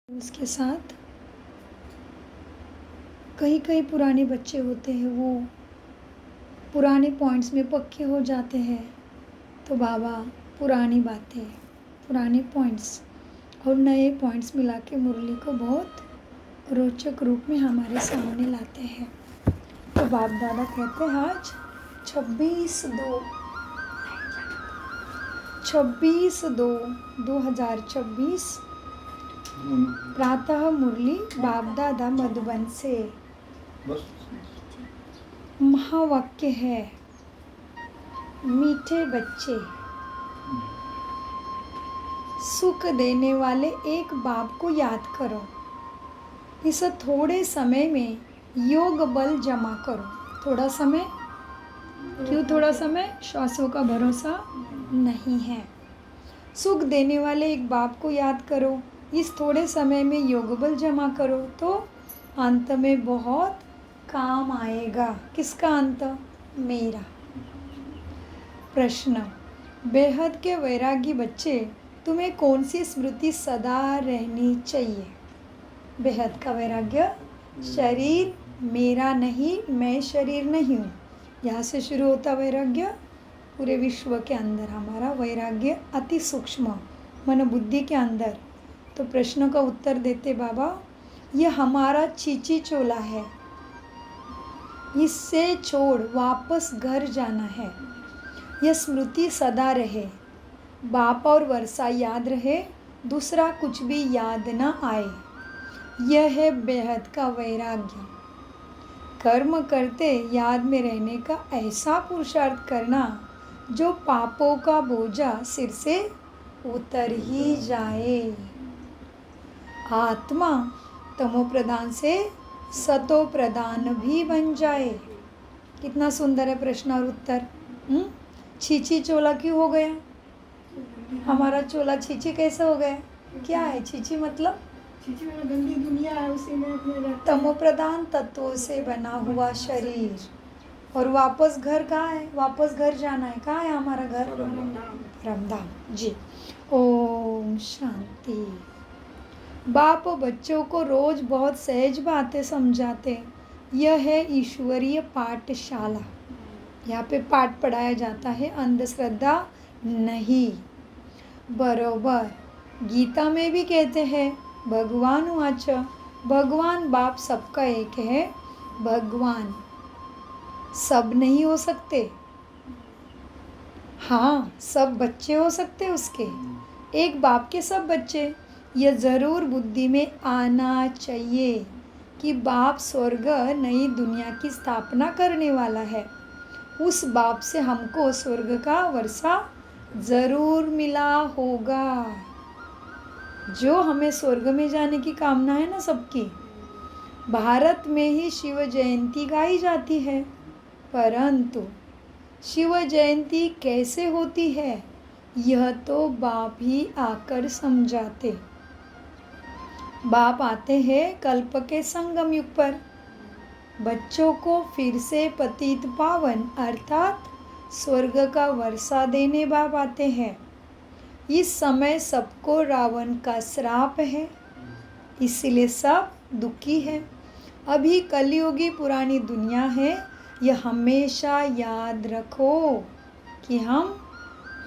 उसके साथ कई कई पुराने बच्चे होते हैं, वो पुराने पॉइंट्स में पक्के हो जाते हैं। तो बाबा पुरानी बातें, पुराने पॉइंट्स और नए पॉइंट्स मिला के मुरली को बहुत रोचक रूप में हमारे सामने लाते हैं। तो बाप दादा कहते हैं आज 26/2/2024 प्रातः मुरली बाप दादा मधुबन से। महावाक्य है, मीठे बच्चे, सुख देने वाले एक बाप को याद करो। इस थोड़े समय में योग बल जमा करो। थोड़ा समय, क्यों थोड़ा समय? श्वासों का भरोसा नहीं है। सुख देने वाले एक बाप को याद करो। इस थोड़े समय में योग बल जमा करो तो अंत में बहुत काम आएगा। किसका अंत? मेरा। प्रश्न, बेहद के वैरागी बच्चे, तुम्हें कौन सी स्मृति सदा रहनी चाहिए? बेहद का वैराग्य, शरीर मेरा नहीं, मैं शरीर नहीं हूँ। यहाँ से शुरू होता वैराग्य। पूरे विश्व के अंदर हमारा वैराग्य अति सूक्ष्म मन बुद्धि के अंदर। तो प्रश्नों का उत्तर देते बाबा, यह हमारा चीची चोला है, इससे छोड़ वापस घर जाना है। यह स्मृति सदा रहे, बाप और वर्षा याद रहे, दूसरा कुछ भी याद न आए। यह है बेहद का वैराग्य। कर्म करते याद में रहने का ऐसा पुरुषार्थ करना जो पापों का बोझा सिर से उतर ही जाए। आत्मा तमो प्रधान से सतो प्रधान भी बन जाए। कितना सुंदर है प्रश्न और उत्तर। छीची चोला क्यों हो गया? हमारा चोला छीची कैसे हो गया? क्या है छीची मतलब? छीची में गंदी दुनिया है, उसी में अपने तमो प्रधान तत्वों से बना हुआ शरीर। और वापस घर कहाँ है? वापस घर जाना है। कहाँ है हमारा घर? परमधाम जी। ओम शांति। बाप बच्चों को रोज बहुत सहज बातें समझाते। यह है ईश्वरीय पाठशाला। यहाँ पे पाठ पढ़ाया जाता है, अंधश्रद्धा नहीं। बरोबर गीता में भी कहते हैं, भगवान वाच, भगवान बाप सबका एक है। भगवान सब नहीं हो सकते, हाँ सब बच्चे हो सकते उसके, एक बाप के सब बच्चे। यह ज़रूर बुद्धि में आना चाहिए कि बाप स्वर्ग नई दुनिया की स्थापना करने वाला है। उस बाप से हमको स्वर्ग का वर्षा ज़रूर मिला होगा। जो हमें स्वर्ग में जाने की कामना है ना सबकी। भारत में ही शिव जयंती गाई जाती है, परंतु शिव जयंती कैसे होती है यह तो बाप ही आकर समझाते। बाप आते हैं कल्प के संगम युग पर, बच्चों को फिर से पतित पावन अर्थात स्वर्ग का वर्षा देने बाप आते हैं। इस समय सबको रावण का श्राप है, इसलिए सब दुखी है। अभी कलयुगी पुरानी दुनिया है। यह हमेशा याद रखो कि हम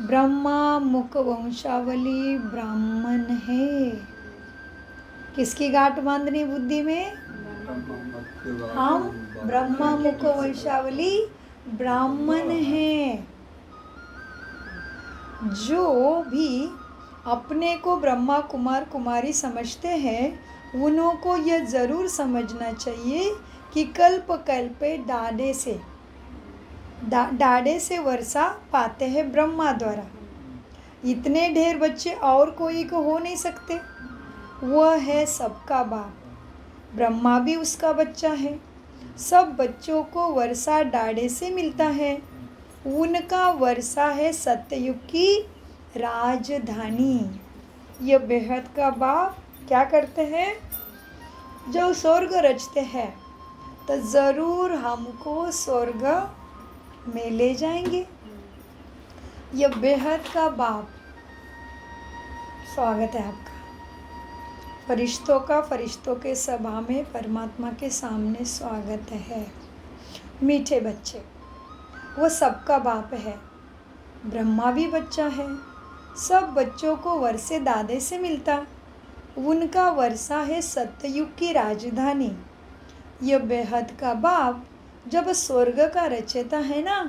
ब्रह्मा मुख वंशावली ब्राह्मण है। किसकी गांठ बांधनी बुद्धि में? हम ब्रह्मा मुख वंशावली ब्राह्मण हैं। जो भी अपने को ब्रह्मा कुमार कुमारी समझते हैं, उन्हों को यह ज़रूर समझना चाहिए कि कल्प कल्पे डाढ़े से वर्षा पाते हैं ब्रह्मा द्वारा। इतने ढेर बच्चे और कोई को हो नहीं सकते। वह है सबका बाप। ब्रह्मा भी उसका बच्चा है। सब बच्चों को वर्षा डाढ़े से मिलता है। उनका वर्षा है सत्ययुग की राजधानी। यह बेहद का बाप क्या करते हैं? जो स्वर्ग रचते हैं तो ज़रूर हमको स्वर्ग में ले जाएंगे। यह बेहद का बाप, स्वागत है आपका। फरिश्तों का फरिश्तों के सभा में परमात्मा के सामने स्वागत है। मीठे बच्चे, वो सबका बाप है। ब्रह्मा भी बच्चा है। सब बच्चों को वर्षे दादे से मिलता। उनका वर्षा है सत्ययुग की राजधानी। यह बेहद का बाप जब स्वर्ग का रचयिता है ना,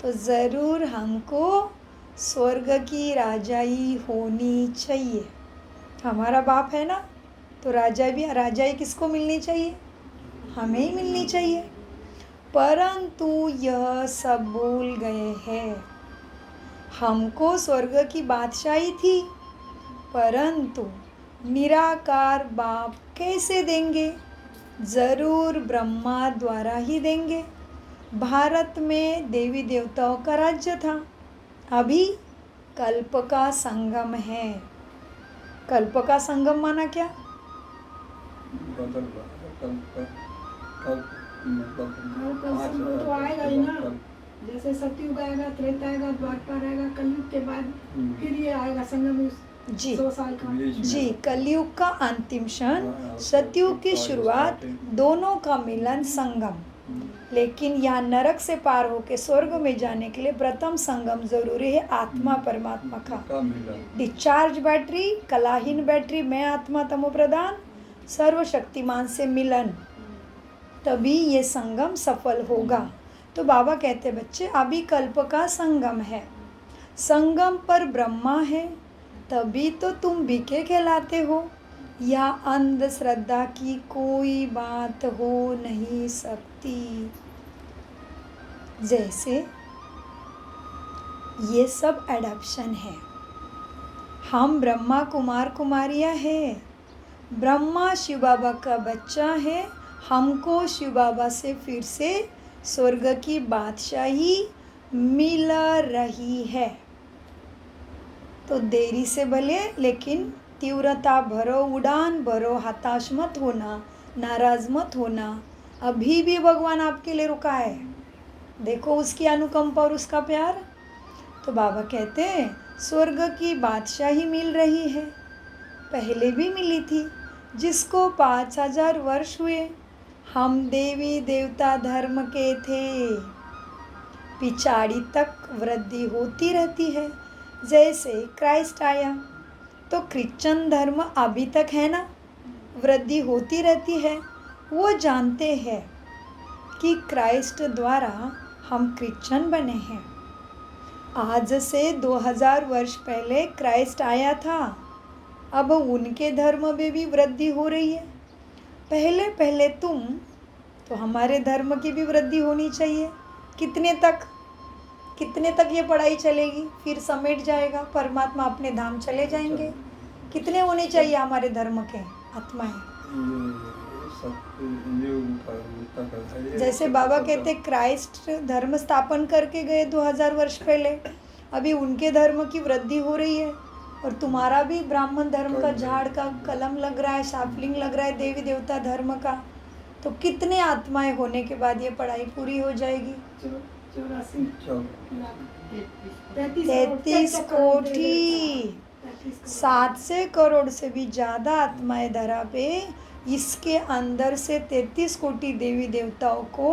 तो ज़रूर हमको स्वर्ग की राजाई होनी चाहिए। हमारा बाप है ना, तो राजाई किसको मिलनी चाहिए? हमें ही मिलनी चाहिए। परंतु यह सब भूल गए हैं। हमको स्वर्ग की बादशाही थी, परंतु निराकार बाप कैसे देंगे? ज़रूर ब्रह्मा द्वारा ही देंगे। भारत में देवी देवताओं का राज्य था। अभी कल्प का संगम है। कल्प का संगम माना क्या? कल तो आएगा ही ना। जैसे सतयुग आएगा, त्रेता आएगा, द्वापर आएगा, कलयुग के बाद फिर ये आएगा संगम। जी 100 साल का जी, कलयुग का अंतिम क्षण, सतयुग की शुरुआत, दोनों का मिलन संगम। लेकिन यहाँ नरक से पार होके स्वर्ग में जाने के लिए प्रथम संगम जरूरी है, आत्मा परमात्मा का। डिस्चार्ज बैटरी, कलाहीन बैटरी, मैं आत्मा तमो प्रधान, सर्वशक्तिमान से मिलन, तभी ये संगम सफल होगा। तो बाबा कहते बच्चे, अभी कल्प का संगम है। संगम पर ब्रह्मा है, तभी तो तुम बीके कहलाते हो। या अंधश्रद्धा की कोई बात हो नहीं सकती। जैसे ये सब एडॉप्शन है। हम ब्रह्मा कुमार कुमारियाँ हैं। ब्रह्मा शिव बाबा का बच्चा है। हमको शिव बाबा से फिर से स्वर्ग की बादशाही मिल रही है। तो देरी से भले, लेकिन तीव्रता भरो, उड़ान भरो, हताश मत होना, नाराज मत होना। अभी भी भगवान आपके लिए रुका है। देखो उसकी अनुकंपा और उसका प्यार। तो बाबा कहते हैं स्वर्ग की बादशाही मिल रही है। पहले भी मिली थी, जिसको 5000 वर्ष हुए। हम देवी देवता धर्म के थे। पिछाड़ी तक वृद्धि होती रहती है। जैसे क्राइस्ट आया, तो क्रिश्चियन धर्म अभी तक है ना, वृद्धि होती रहती है। वो जानते हैं कि क्राइस्ट द्वारा हम क्रिश्चियन बने हैं। आज से 2000 वर्ष पहले क्राइस्ट आया था। अब उनके धर्म में भी वृद्धि हो रही है। पहले पहले तुम, तो हमारे धर्म की भी वृद्धि होनी चाहिए। कितने तक ये पढ़ाई चलेगी? फिर समेट जाएगा, परमात्मा अपने धाम चले जाएंगे। कितने होने चाहिए हमारे धर्म के आत्माएं? जैसे बाबा कहते क्राइस्ट धर्म स्थापन करके गए 2000 वर्ष पहले, अभी उनके धर्म की वृद्धि हो रही है। और तुम्हारा भी ब्राह्मण धर्म का झाड़ का कलम लग रहा है, साफलिंग लग रहा है देवी देवता धर्म का। तो कितने आत्माएं होने के बाद ये पढ़ाई पूरी हो जाएगी? 33 कोटि, 700 करोड़ से भी ज़्यादा आत्माएं धरा पे। इसके अंदर से 33 कोटि देवी देवताओं को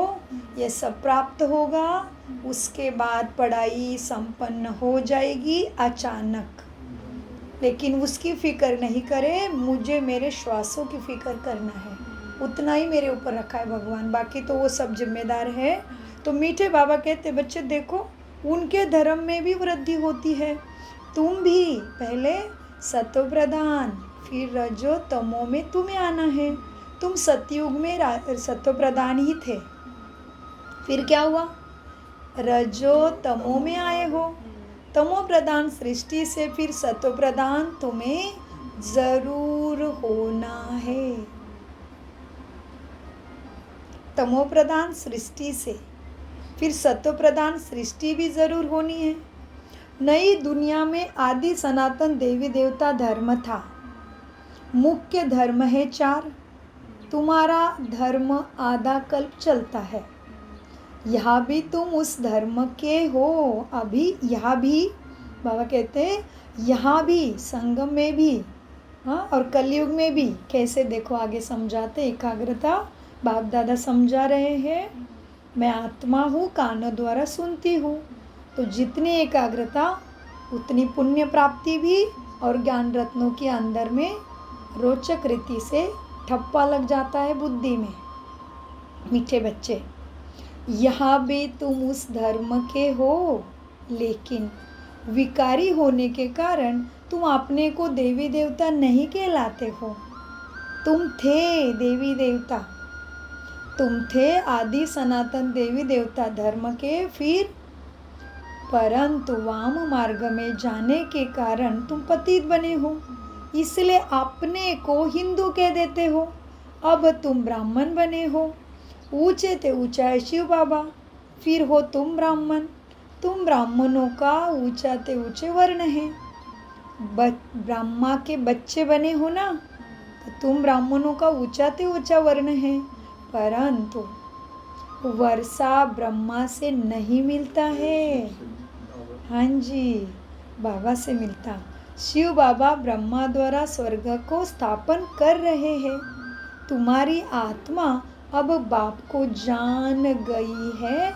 ये सब प्राप्त होगा। उसके बाद पढ़ाई संपन्न हो जाएगी अचानक। लेकिन उसकी फिक्र नहीं करे, मुझे मेरे श्वासों की फिक्र करना है। उतना ही मेरे ऊपर रखा है भगवान, बाकी तो वो सब जिम्मेदार है। तो मीठे बाबा कहते बच्चे देखो, उनके धर्म में भी वृद्धि होती है। तुम भी पहले सतो प्रधान, फिर रजो तमो में तुम्हें आना है। तुम सतयुग में सतो प्रधान ही थे, फिर क्या हुआ? रजो तमो में आए हो। तमो प्रधान सृष्टि से फिर सतो प्रधान तुम्हें जरूर होना है। तमो प्रधान सृष्टि से फिर सतो प्रधान सृष्टि भी जरूर होनी है। नई दुनिया में आदि सनातन देवी देवता धर्म था। मुख्य धर्म है 4। तुम्हारा धर्म आधा कल्प चलता है। यहाँ भी तुम उस धर्म के हो। अभी यहाँ भी बाबा कहते हैं, यहाँ भी संगम में भी हाँ, और कलयुग में भी कैसे, देखो आगे समझाते, एकाग्रता बाप दादा समझा रहे हैं। मैं आत्मा हूँ, कानों द्वारा सुनती हूँ। तो जितनी एकाग्रता उतनी पुण्य प्राप्ति भी, और ज्ञान रत्नों के अंदर में रोचक रीति से ठप्पा लग जाता है बुद्धि में। मीठे बच्चे, यहाँ भी तुम उस धर्म के हो, लेकिन विकारी होने के कारण तुम अपने को देवी देवता नहीं कहलाते हो। तुम थे देवी देवता, तुम थे आदि सनातन देवी देवता धर्म के, फिर परंतु वाम मार्ग में जाने के कारण तुम पतित बने हो, इसलिए अपने को हिंदू कह देते हो। अब तुम ब्राह्मण बने हो, ऊंचे ते ऊंचा है शिव बाबा, फिर हो तुम ब्राह्मण। तुम ब्राह्मणों का ऊंचा ते ऊंचे वर्ण है, ब्रह्मा के बच्चे बने हो ना, तो तुम ब्राह्मणों का ऊंचा ते ऊंचा वर्ण है। परंतु वर्षा ब्रह्मा से नहीं मिलता है, हाँ जी, बाबा से मिलता। शिव बाबा ब्रह्मा द्वारा स्वर्ग को स्थापन कर रहे हैं। तुम्हारी आत्मा अब बाप को जान गई है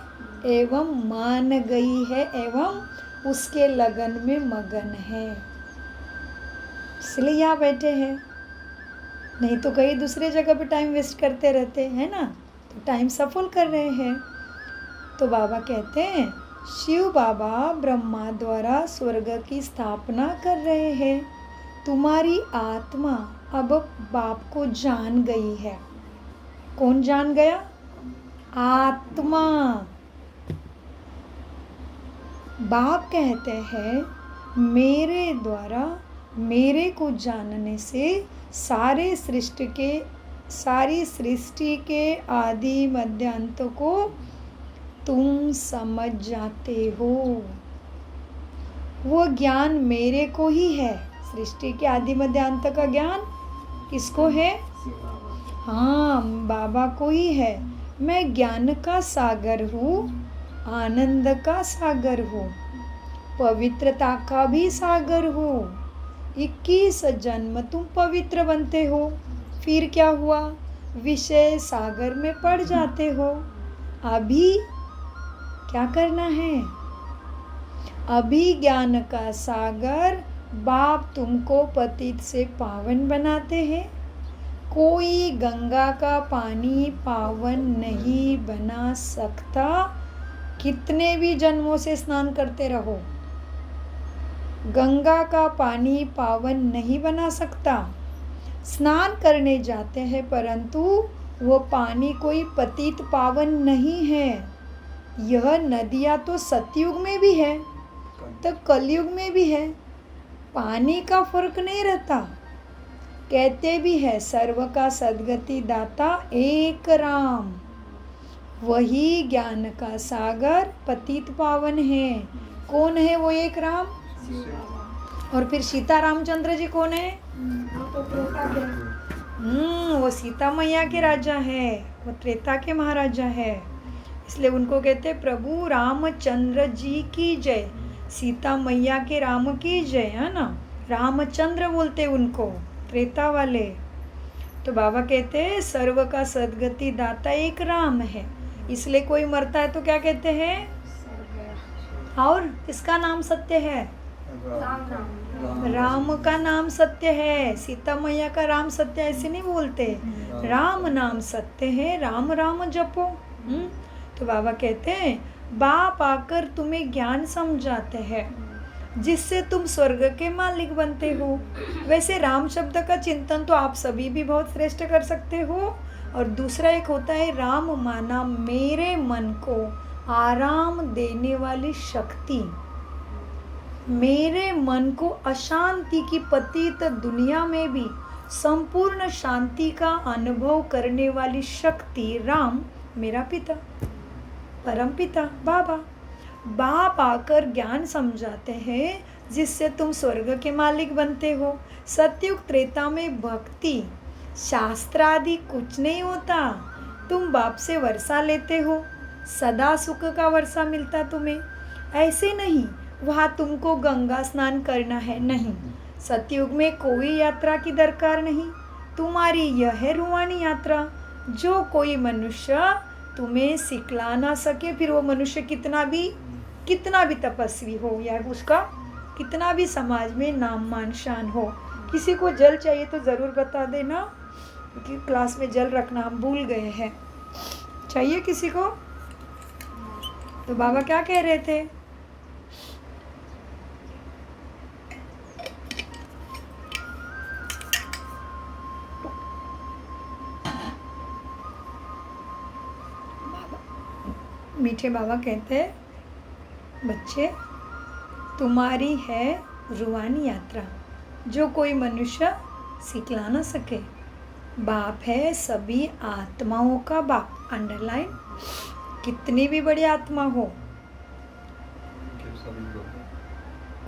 एवं मान गई है एवं उसके लगन में मगन है, इसलिए यहाँ बैठे हैं। नहीं तो कई दूसरे जगह पे टाइम वेस्ट करते रहते हैं ना, तो टाइम सफल कर रहे हैं। तो बाबा कहते हैं शिव बाबा ब्रह्मा द्वारा स्वर्ग की स्थापना कर रहे हैं। तुम्हारी आत्मा अब बाप को जान गई है। कौन जान गया? आत्मा। बाप कहते हैं मेरे द्वारा मेरे को जानने से सारी सृष्टि के आदि मध्य अंत को तुम समझ जाते हो। वो ज्ञान मेरे को ही है। सृष्टि के आदि मध्य अंत का ज्ञान किसको है? हाँ, बाबा को ही है। मैं ज्ञान का सागर हूँ, आनंद का सागर हूँ, पवित्रता का भी सागर हूँ। 21 जन्म तुम पवित्र बनते हो, फिर क्या हुआ? विषय सागर में पड़ जाते हो। अभी क्या करना है? अभी ज्ञान का सागर बाप तुमको पतित से पावन बनाते हैं। कोई गंगा का पानी पावन नहीं बना सकता, कितने भी जन्मों से स्नान करते रहो, गंगा का पानी पावन नहीं बना सकता। स्नान करने जाते हैं परंतु वो पानी कोई पतित पावन नहीं है। यह नदियाँ तो सतयुग में भी है तो कलयुग में भी है, पानी का फर्क नहीं रहता। कहते भी है सर्व का सद्गति दाता एक राम, वही ज्ञान का सागर पतित पावन है। कौन है वो एक राम? और फिर सीता रामचंद्र जी कौन है? वो सीता मैया के राजा है, वो त्रेता के महाराजा है, इसलिए उनको कहते प्रभु रामचंद्र जी की जय, सीता मैया के राम की जय, है ना। रामचंद्र बोलते उनको, त्रेता वाले। तो बाबा कहते हैं सर्व का सद्गति दाता एक राम है, इसलिए कोई मरता है तो क्या कहते हैं? और किसका नाम सत्य है? राम का नाम सत्य है। सीता मैया का राम सत्य ऐसे नहीं बोलते, राम नाम सत्य है, राम राम जपो। तो बाबा कहते हैं बाप आकर तुम्हें ज्ञान समझाते हैं जिससे तुम स्वर्ग के मालिक बनते हो। वैसे राम शब्द का चिंतन तो आप सभी भी बहुत श्रेष्ठ कर सकते हो। और दूसरा एक होता है राम माना मेरे मन को आराम देने वाली शक्ति, मेरे मन को अशांति की पतित दुनिया में भी संपूर्ण शांति का अनुभव करने वाली शक्ति राम मेरा पिता, परम पिता बाबा। बाप आकर ज्ञान समझाते हैं जिससे तुम स्वर्ग के मालिक बनते हो। सतयुग त्रेता में भक्ति शास्त्र आदि कुछ नहीं होता, तुम बाप से वर्षा लेते हो, सदा सुख का वर्षा मिलता तुम्हें। ऐसे नहीं वहाँ तुमको गंगा स्नान करना है, नहीं, सतयुग में कोई यात्रा की दरकार नहीं, तुम्हारी यह है रूहानी यात्रा। जो कोई मनुष्य तुम्हें सिखला ना सके, फिर वो मनुष्य कितना भी तपस्वी हो या उसका कितना भी समाज में नाम मान शान हो। किसी को जल चाहिए तो ज़रूर बता देना, क्योंकि क्लास में जल रखना हम भूल गए हैं। चाहिए किसी को? तो बाबा क्या कह रहे थे? मीठे बाबा कहते, बच्चे तुम्हारी है रूहानी यात्रा, जो कोई मनुष्य सिखला ना सके। बाप है सभी आत्माओं का बाप। अंडरलाइन, कितनी भी बड़ी आत्मा हो,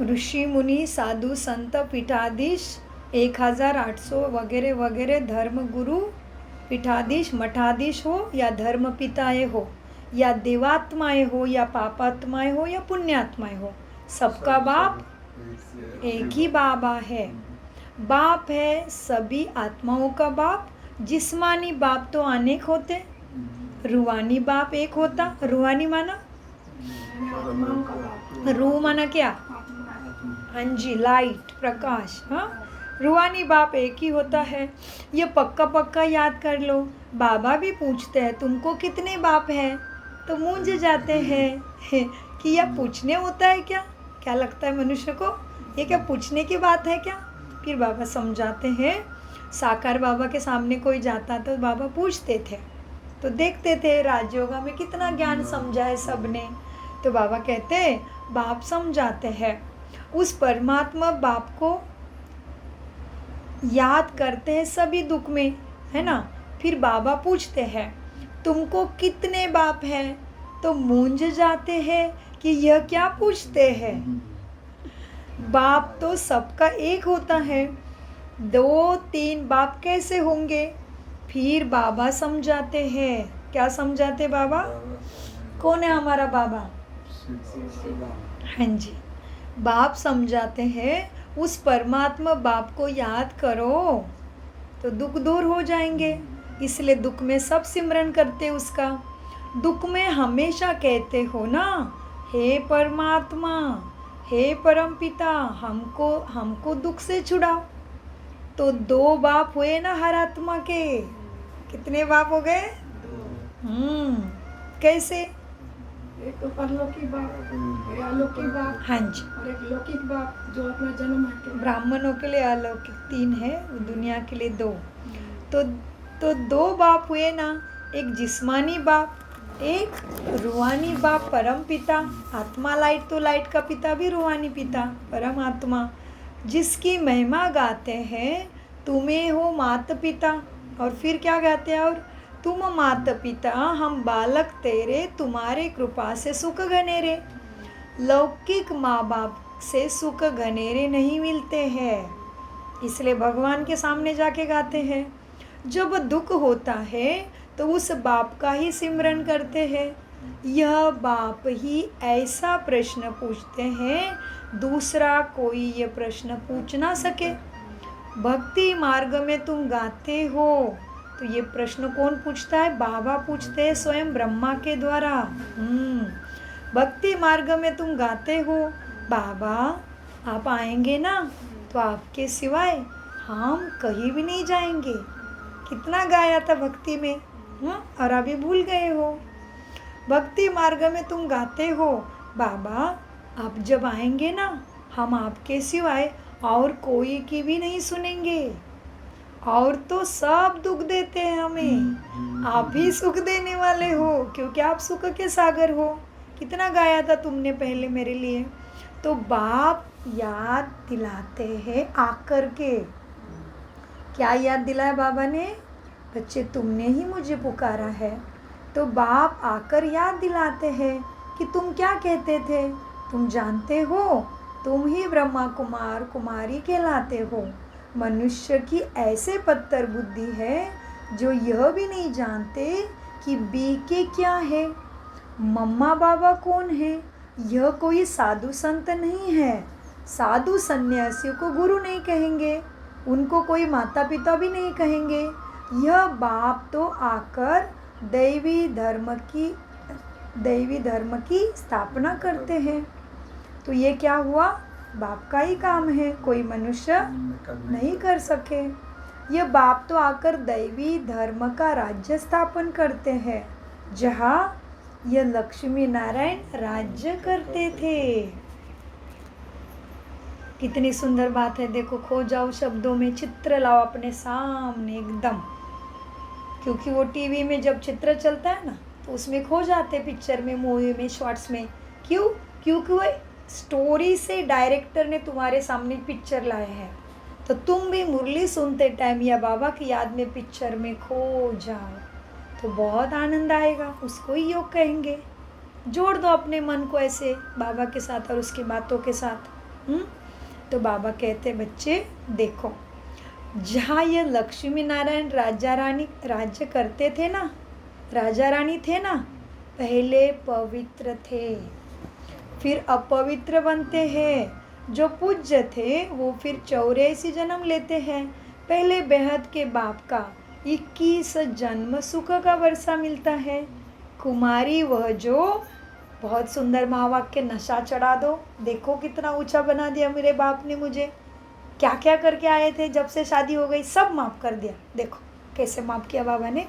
ऋषि मुनि साधु संत पीठाधीश 1800 वगैरह वगैरह, धर्म गुरु पीठाधीश मठाधीश हो या धर्म पिताएं हो या देवात्माएं हो या पापात्माएं हो या पुण्यात्माएं हो, सबका बाप एक ही बाबा है। बाप है सभी आत्माओं का बाप। जिस्मानी बाप तो अनेक होते, रूहानी बाप एक होता। रूहानी माना, आत्माओं का बाप, रूह माना क्या? हाँ जी, लाइट, प्रकाश। हाँ, रूहानी बाप एक ही होता है। ये पक्का याद कर लो। बाबा भी पूछते हैं तुमको कितने बाप हैं, तो मूंझ जाते हैं कि यह पूछने होता है क्या? क्या लगता है मनुष्य को, ये क्या पूछने की बात है क्या? फिर बाबा समझाते हैं। साकार बाबा के सामने कोई जाता तो बाबा पूछते थे, तो देखते थे राजयोगा में कितना ज्ञान समझा है सबने। तो बाबा कहते बाप समझाते हैं, उस परमात्मा बाप को याद करते हैं सभी दुख में, है ना। फिर बाबा पूछते हैं तुमको कितने बाप हैं, तो मूंझ जाते हैं कि यह क्या पूछते हैं। बाप तो सबका एक होता है, 2-3 बाप कैसे होंगे? फिर बाबा समझाते हैं। क्या समझाते बाबा? कौन है हमारा बाबा? हाँ जी, बाप समझाते हैं उस परमात्मा बाप को याद करो तो दुख दूर हो जाएंगे। इसलिए दुख में सब सिमरन करते उसका। दुख में हमेशा कहते हो ना, हे परमात्मा, हे परम पिता, हमको दुख से छुड़ाओ। तो 2 बाप हुए ना हर आत्मा के। कितने बाप हो गए? कैसे? एक तो परलौकिक बाप, एक अलौकिक बाप, हाँ जी, और एक लौकिक बाप जो अपना जन्म है। ब्राह्मणों के लिए अलौकिक 3 है, दुनिया के लिए 2। तो 2 बाप हुए ना, एक जिस्मानी बाप, एक रूहानी बाप परम पिता। आत्मा लाइट तो लाइट का पिता भी रूहानी पिता परम आत्मा, जिसकी महिमा गाते हैं। तुम्हें हो माता पिता, और फिर क्या गाते हैं? और तुम माता पिता, हम बालक तेरे, तुम्हारे कृपा से सुख घनेरे। लौकिक माँ बाप से सुख घनेरे नहीं मिलते हैं, इसलिए भगवान के सामने जाके गाते हैं। जब दुख होता है तो उस बाप का ही सिमरन करते हैं। यह बाप ही ऐसा प्रश्न पूछते हैं दूसरा कोई ये प्रश्न पूछ ना सके। भक्ति मार्ग में तुम गाते हो, तो ये प्रश्न कौन पूछता है? बाबा पूछते हैं स्वयं ब्रह्मा के द्वारा। भक्ति मार्ग में तुम गाते हो, बाबा आप आएंगे ना, तो आपके सिवाय हम कहीं भी नहीं जाएंगे। कितना गाया था भक्ति में, और अभी भूल गए हो। भक्ति मार्ग में तुम गाते हो, बाबा आप जब आएंगे ना, हम आपके सिवाय और कोई की भी नहीं सुनेंगे। और तो सब दुख देते हैं हमें, आप ही सुख देने वाले हो, क्योंकि आप सुख के सागर हो। कितना गाया था तुमने पहले मेरे लिए। तो बाप याद दिलाते हैं आकर के। क्या याद दिलाया बाबा ने? बच्चे तुमने ही मुझे पुकारा है। तो बाप आकर याद दिलाते हैं कि तुम क्या कहते थे। तुम जानते हो, तुम ही ब्रह्मा कुमार कुमारी कहलाते हो। मनुष्य की ऐसे पत्थर बुद्धि है जो यह भी नहीं जानते कि बीके क्या है, मम्मा बाबा कौन है। यह कोई साधु संत नहीं है, साधु सन्यासियों को गुरु नहीं कहेंगे, उनको कोई माता पिता भी नहीं कहेंगे। यह बाप तो आकर दैवी धर्म की स्थापना करते हैं। तो ये क्या हुआ? बाप का ही काम है, कोई मनुष्य नहीं कर सके। यह बाप तो आकर दैवी धर्म का राज्य स्थापन करते हैं, जहाँ यह लक्ष्मी नारायण राज्य करते थे। कितनी सुंदर बात है, देखो, खो जाओ शब्दों में, चित्र लाओ अपने सामने एकदम, क्योंकि वो टीवी में जब चित्र चलता है ना तो उसमें खो जाते, पिक्चर में, मूवी में, शॉर्ट्स में। क्यों? क्योंकि वो स्टोरी से डायरेक्टर ने तुम्हारे सामने पिक्चर लाया है, तो तुम भी मुरली सुनते टाइम या बाबा की याद में पिक्चर में खो जाओ तो बहुत आनंद आएगा। उसको ही योग कहेंगे। जोड़ दो अपने मन को ऐसे बाबा के साथ और उसकी बातों के साथ। तो बाबा कहते, बच्चे देखो, जहाँ ये लक्ष्मी नारायण राजा रानी राज्य करते थे ना, राजा रानी थे ना, पहले पवित्र थे, फिर अपवित्र बनते हैं। जो पूज्य थे वो फिर 84 जन्म लेते हैं। पहले बेहद के बाप का 21 जन्म सुख का वर्षा मिलता है। कुमारी वह जो, बहुत सुंदर महावाक्य, नशा चढ़ा दो। देखो कितना ऊंचा बना दिया मेरे बाप ने मुझे। क्या क्या करके आए थे, जब से शादी हो गई सब माफ़ कर दिया। देखो कैसे माफ़ किया बाबा ने।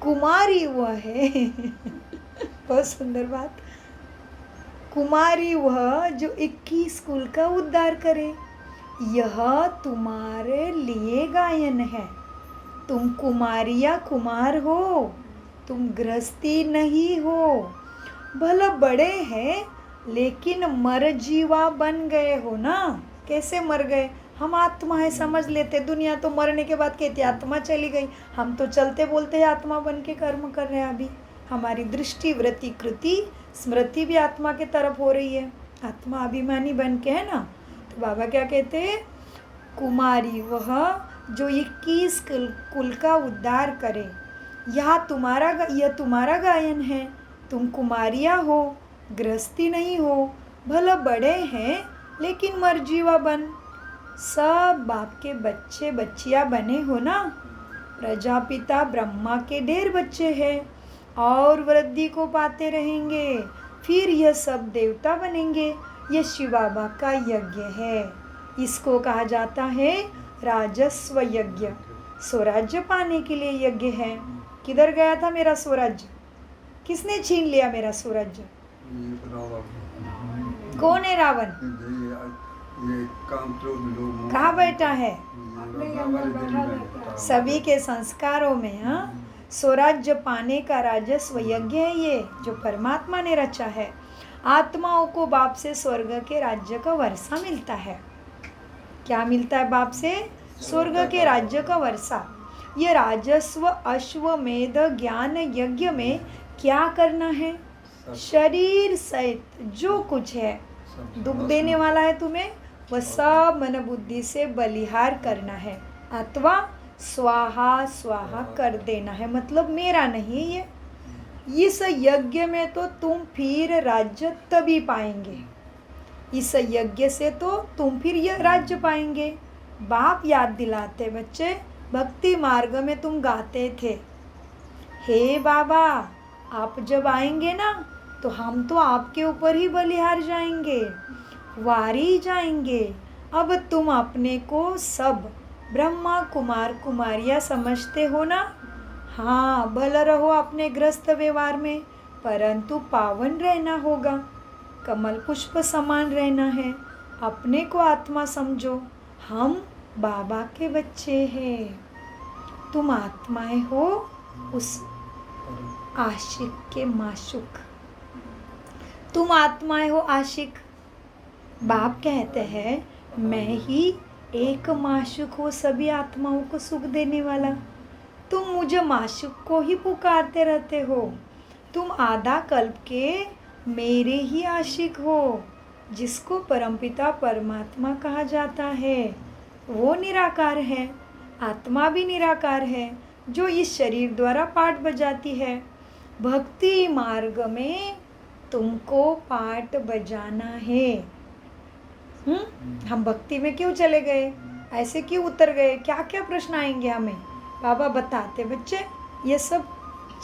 कुमारी वह है बहुत सुंदर बात। कुमारी वह जो 21 कुल का उद्धार करे। यह तुम्हारे लिए गायन है। तुम कुमारिया कुमार हो, तुम गृहस्थी नहीं हो। भला बड़े हैं लेकिन मर जीवा बन गए हो ना। कैसे मर गए? हम आत्मा है समझ लेते, दुनिया तो मरने के बाद कहती आत्मा चली गई। हम तो चलते बोलते हैं आत्मा बन के कर्म कर रहे हैं। अभी हमारी दृष्टि, वृत्ति, कृति, स्मृति भी आत्मा के तरफ हो रही है। आत्मा अभिमानी बन के है ना। तो बाबा क्या कहते हैं? कुमारी वह जो 21 कुल का उद्धार करे। यह तुम्हारा गायन है। तुम कुमारिया हो, गृहस्थी नहीं हो। भला बड़े हैं लेकिन मरजीवा बन। सब बाप के बच्चे बच्चियाँ बने हो ना। प्रजापिता ब्रह्मा के ढेर बच्चे हैं और वृद्धि को पाते रहेंगे। फिर यह सब देवता बनेंगे। यह शिव बाबा का यज्ञ है। इसको कहा जाता है राजस्व यज्ञ। स्वराज्य पाने के लिए यज्ञ है। किधर गया था मेरा स्वराज्य? किसने छीन लिया मेरा स्वराज्य? कौन है रावण? ये कामक्रोध लोग कहाँ बैठा है? अपने ही अंदर बैठा रहता है। सभी के संस्कारों में। हाँ, स्वराज्य पाने का राजस्व यज्ञ है ये, जो परमात्मा ने रचा है। आत्माओं को बाप से स्वर्ग के राज्य का वर्षा मिलता है। क्या मिलता है बाप से? स्वर्ग के राज्य का वर्षा। ये राजस्व अश्वमेध ज्ञान यज्ञ में क्या करना है? शरीर सहित जो कुछ है दुख देने वाला है तुम्हें, वह सब मन बुद्धि से बलिहार करना है, अथवा स्वाहा स्वाहा कर देना है। मतलब मेरा नहीं ये। इस यज्ञ में तो तुम फिर राज्य तभी पाएंगे। इस यज्ञ से तो तुम फिर यह राज्य पाएंगे। बाप याद दिलाते बच्चे, भक्ति मार्ग में तुम गाते थे, हे बाबा आप जब आएंगे ना तो हम तो आपके ऊपर ही बलिहार जाएंगे, वारी जाएंगे। अब तुम अपने को सब ब्रह्मा कुमार कुमारियाँ समझते हो ना। हाँ, भला रहो अपने ग्रस्त व्यवहार में, परंतु पावन रहना होगा, कमल पुष्प समान रहना है। अपने को आत्मा समझो। हम बाबा के बच्चे हैं। तुम आत्माएं हो उस आशिक के माशुक। तुम आत्माएं हो आशिक। बाप कहते हैं मैं ही एक माशुक हो सभी आत्माओं को सुख देने वाला। तुम मुझे माशुक को ही पुकारते रहते हो। तुम आधा कल्प के मेरे ही आशिक हो। जिसको परमपिता परमात्मा कहा जाता है वो निराकार है। आत्मा भी निराकार है जो इस शरीर द्वारा पाठ बजाती है। भक्ति मार्ग में तुमको पाठ बजाना है। हम भक्ति में क्यों चले गए, ऐसे क्यों उतर गए, क्या क्या प्रश्न आएंगे हमें। बाबा बताते बच्चे ये सब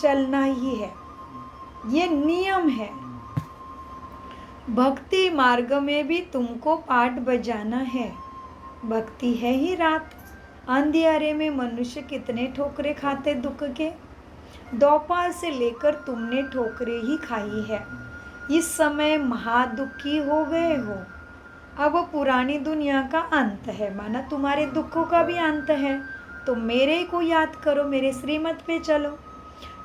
चलना ही है, ये नियम है। भक्ति मार्ग में भी तुमको पाठ बजाना है। भक्ति है ही रात, अंधियारे में मनुष्य कितने ठोकरे खाते दुख के। दोपहर से लेकर तुमने ठोकरे ही खाई है, इस समय महादुखी हो गए हो। अब पुरानी दुनिया का अंत है, माना तुम्हारे दुखों का भी अंत है। तो मेरे को याद करो, मेरे श्रीमत पे चलो।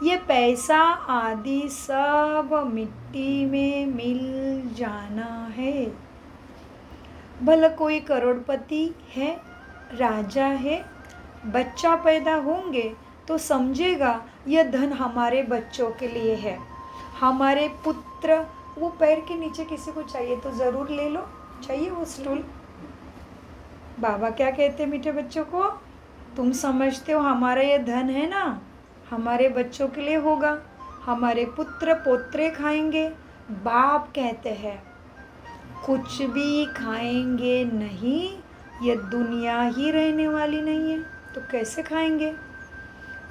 ये पैसा आदि सब मिट्टी में मिल जाना है। भला कोई करोड़पति है, राजा है, बच्चा पैदा होंगे तो समझेगा यह धन हमारे बच्चों के लिए है, हमारे पुत्र। वो पैर के नीचे किसी को चाहिए तो ज़रूर ले लो, चाहिए वो स्टूल। बाबा क्या कहते मीठे बच्चों को, तुम समझते हो हमारा ये धन है ना, हमारे बच्चों के लिए होगा, हमारे पुत्र पोत्रे खाएंगे। बाप कहते हैं कुछ भी खाएंगे नहीं, ये दुनिया ही रहने वाली नहीं है, तो कैसे खाएंगे।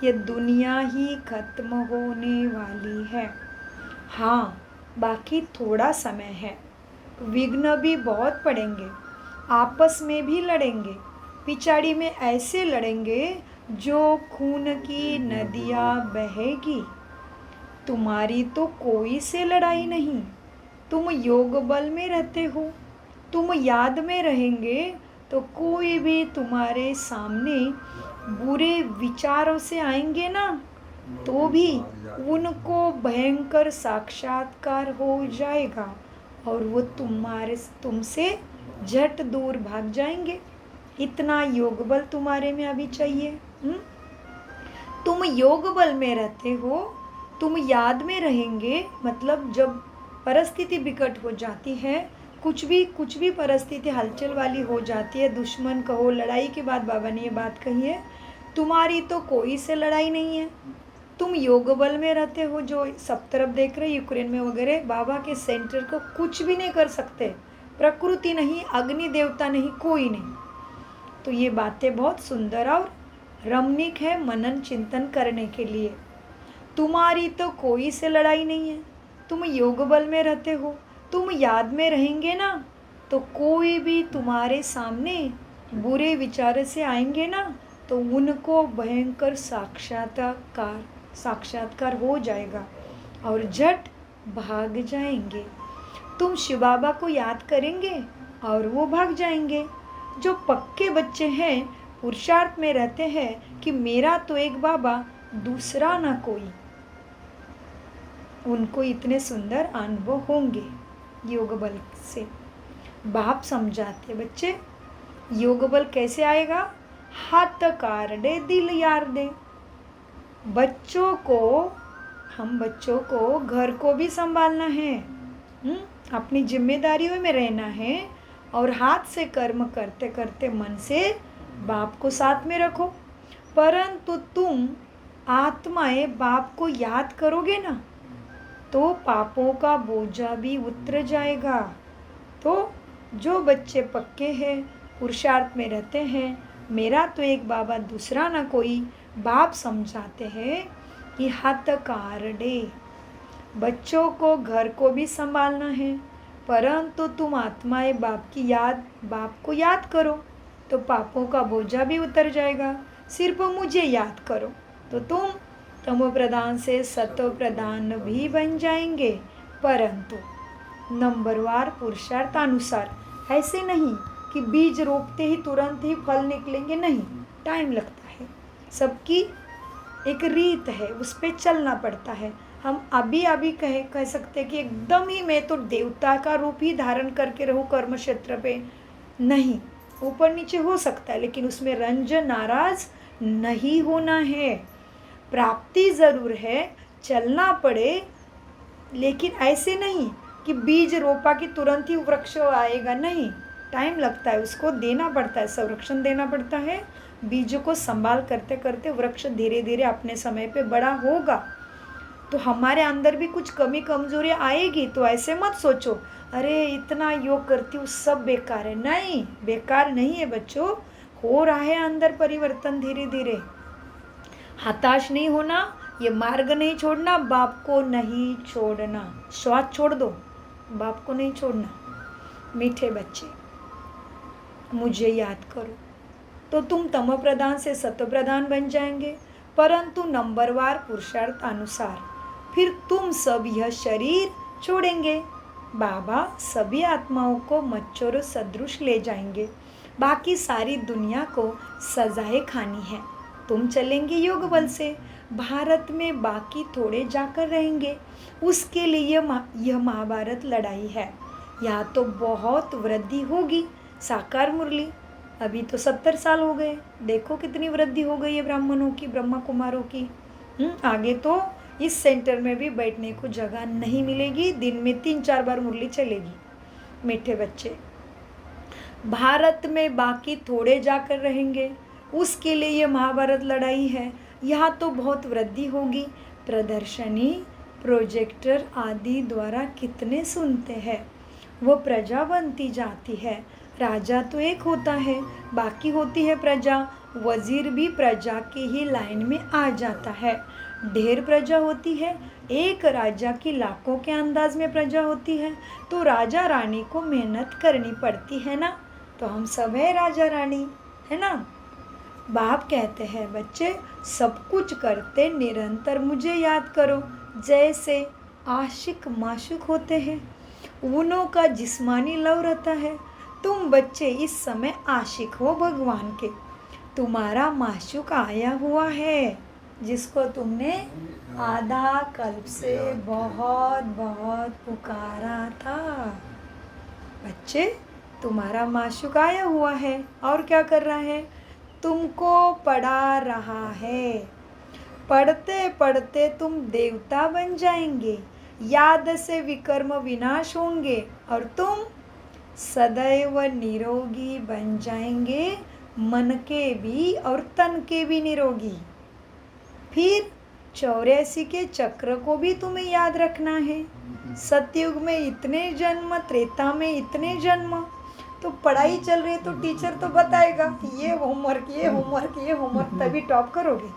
ये दुनिया ही खत्म होने वाली है। हाँ, बाकी थोड़ा समय है, विघ्न भी बहुत पड़ेंगे, आपस में भी लड़ेंगे, पिछाड़ी में ऐसे लड़ेंगे जो खून की नदियाँ बहेगी। तुम्हारी तो कोई से लड़ाई नहीं, तुम योग बल में रहते हो, तुम याद में रहेंगे तो कोई भी तुम्हारे सामने बुरे विचारों से आएंगे ना, तो भी उनको भयंकर साक्षात्कार हो जाएगा और वो तुमसे झट दूर भाग जाएंगे। इतना योग बल तुम्हारे में अभी चाहिए। तुम योग बल में रहते हो, तुम याद में रहेंगे, मतलब जब परिस्थिति विकट हो जाती है, कुछ भी परिस्थिति हलचल वाली हो जाती है, दुश्मन कहो, लड़ाई के बाद बाबा ने ये बात कही है, तुम्हारी तो कोई से लड़ाई नहीं है। तुम योग बल में रहते हो, जो सब तरफ देख रहे यूक्रेन में वगैरह, बाबा के सेंटर को कुछ भी नहीं कर सकते, प्रकृति नहीं, अग्नि देवता नहीं, कोई नहीं। तो ये बातें बहुत सुंदर और रमणीक है मनन चिंतन करने के लिए। तुम्हारी तो कोई से लड़ाई नहीं है, तुम योग बल में रहते हो, तुम याद में रहेंगे ना, तो कोई भी तुम्हारे सामने बुरे विचार से आएंगे ना, तो उनको भयंकर साक्षात्कार हो जाएगा और झट भाग जाएंगे। तुम शिव बाबा को याद करेंगे और वो भाग जाएंगे। जो पक्के बच्चे हैं, पुरुषार्थ में रहते हैं कि मेरा तो एक बाबा, दूसरा ना कोई, उनको इतने सुंदर अनुभव होंगे योग बल से। बाप समझाते बच्चे योग बल कैसे आएगा, हाथ कार दे दिल यार दे। हम बच्चों को घर को भी संभालना है, अपनी जिम्मेदारियों में रहना है और हाथ से कर्म करते करते मन से बाप को साथ में रखो। परंतु तुम आत्माएं बाप को याद करोगे ना, तो पापों का बोझा भी उतर जाएगा। तो जो बच्चे पक्के हैं, पुरुषार्थ में रहते हैं, मेरा तो एक बाबा दूसरा ना कोई, बाप समझाते हैं कि हाथ कारडे। बच्चों को घर को भी संभालना है, परंतु तुम आत्माएं बाप को याद करो तो पापों का बोझा भी उतर जाएगा। सिर्फ मुझे याद करो तो तुम तमो प्रधान से सतो प्रधान भी बन जाएंगे। परंतु नंबरवार पुरुषार्थानुसार, ऐसे नहीं कि बीज रोपते ही तुरंत ही फल निकलेंगे, नहीं, टाइम लगता है। सबकी एक रीत है, उस पर चलना पड़ता है। हम अभी कह सकते कि एकदम ही मैं तो देवता का रूप ही धारण करके रहूं कर्म क्षेत्र पे, नहीं, ऊपर नीचे हो सकता है, लेकिन उसमें रंज नाराज नहीं होना है। प्राप्ति ज़रूर है, चलना पड़े, लेकिन ऐसे नहीं कि बीज रोपा कि तुरंत ही वृक्ष आएगा, नहीं, टाइम लगता है, उसको देना पड़ता है, संरक्षण देना पड़ता है। बीजों को संभाल करते करते वृक्ष धीरे धीरे अपने समय पे बड़ा होगा। तो हमारे अंदर भी कुछ कमी कमजोरी आएगी, तो ऐसे मत सोचो अरे इतना योग करती हूँ सब बेकार है। नहीं, बेकार नहीं है बच्चों, हो रहा है अंदर परिवर्तन धीरे धीरे। हताश नहीं होना, ये मार्ग नहीं छोड़ना, बाप को नहीं छोड़ना। श्वास छोड़ दो, बाप को नहीं छोड़ना। मीठे बच्चे, मुझे याद करो तो तुम तमो प्रधान से सत्व प्रधान बन जाएंगे, परंतु नंबरवार पुरुषार्थ अनुसार। फिर तुम सब यह शरीर छोड़ेंगे। बाबा सभी आत्माओं को मच्छरों सदृश ले जाएंगे। बाकी सारी दुनिया को सजाएं खानी है। तुम चलेंगे योग बल से। भारत में बाकी थोड़े जाकर रहेंगे। उसके लिए यह महाभारत लड़ाई है। यहाँ तो बहुत वृद्धि होगी। साकार मुरली, अभी तो 70 साल हो गए, देखो कितनी वृद्धि हो गई है ब्राह्मणों की, ब्रह्मा कुमारों की। आगे तो इस सेंटर में भी बैठने को जगह नहीं मिलेगी, दिन में 3-4 बार मुरली चलेगी। मीठे बच्चे, भारत में बाकी थोड़े जाकर रहेंगे, उसके लिए ये महाभारत लड़ाई है। यहाँ तो बहुत वृद्धि होगी। प्रदर्शनी, प्रोजेक्टर आदि द्वारा कितने सुनते हैं, वो प्रजा बनती जाती है। राजा तो एक होता है, बाकी होती है प्रजा। वजीर भी प्रजा के ही लाइन में आ जाता है। ढेर प्रजा होती है, एक राजा की लाखों के अंदाज में प्रजा होती है, तो राजा रानी को मेहनत करनी पड़ती है ना। तो हम सब है राजा रानी, है ना। बाप कहते हैं बच्चे सब कुछ करते निरंतर मुझे याद करो। जैसे आशिक माशुक होते हैं, उनों का जिस्मानी लव रहता है। तुम बच्चे इस समय आशिक हो भगवान के। तुम्हारा माशुक आया हुआ है, जिसको तुमने आधा कल्प से बहुत बहुत पुकारा था। बच्चे, तुम्हारा माशुक आया हुआ है और क्या कर रहा है, तुमको पढ़ा रहा है। पढ़ते पढ़ते तुम देवता बन जाएंगे, याद से विकर्म विनाश होंगे और तुम सदैव निरोगी बन जाएंगे, मन के भी और तन के भी निरोगी। फिर 84 के चक्र को भी तुम्हें याद रखना है। सतयुग में इतने जन्म, त्रेता में इतने जन्म। तो पढ़ाई चल रही है तो टीचर तो बताएगा कि ये होमवर्क, ये होमवर्क, ये होमवर्क, तभी टॉप करोगे।